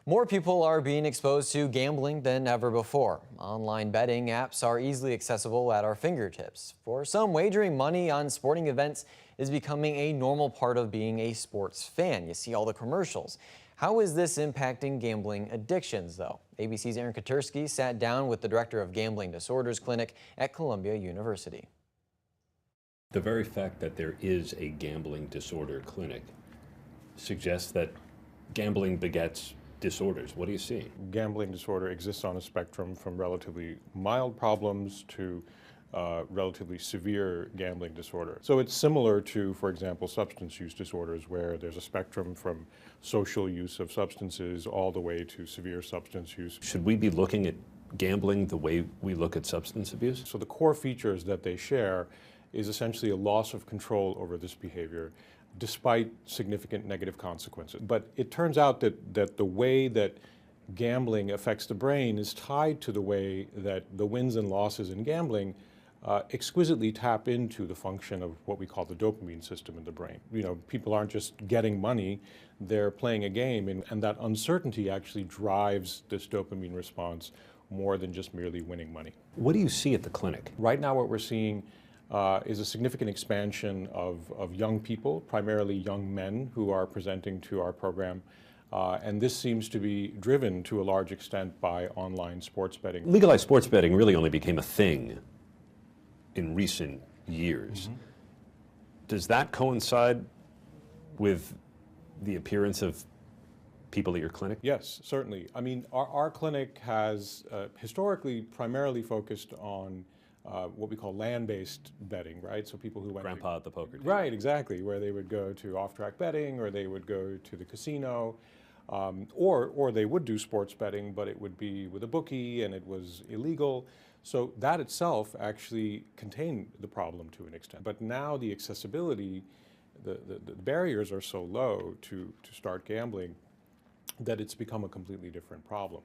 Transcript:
More people are being exposed to gambling than ever before. Online betting apps are easily accessible at our fingertips. For some, wagering money on sporting events is becoming a normal part of being a sports fan. You see all the commercials. How is this impacting gambling addictions, though? ABC's Aaron Katersky sat down with the director of Gambling Disorders Clinic at Columbia University. The very fact that there is a gambling disorder clinic suggests that gambling begets disorders. What do you see? Gambling disorder exists on a spectrum from relatively mild problems to relatively severe gambling disorder. So it's similar to, for example, substance use disorders, where there's a spectrum from social use of substances all the way to severe substance use. Should we be looking at gambling the way we look at substance abuse? So the core features that they share is essentially a loss of control over this behavior, despite significant negative consequences. But it turns out that the way that gambling affects the brain is tied to the way that the wins and losses in gambling exquisitely tap into the function of what we call the dopamine system in the brain. You know, people aren't just getting money, they're playing a game, and that uncertainty actually drives this dopamine response more than just merely winning money. What do you see at the clinic? Right now what we're seeing is a significant expansion of young people, primarily young men, who are presenting to our program. And this seems to be driven to a large extent by online sports betting. Legalized sports betting really only became a thing in recent years. Does that coincide with the appearance of people at your clinic? Yes, certainly. I mean, our clinic has historically primarily focused on what we call land-based betting, right? So people who went Grandpa at the poker table. Right, exactly, where they would go to off-track betting, or they would go to the casino, or they would do sports betting, but it would be with a bookie and it was illegal. So that itself actually contained the problem to an extent. But now the accessibility, the barriers are so low to start gambling that it's become a completely different problem.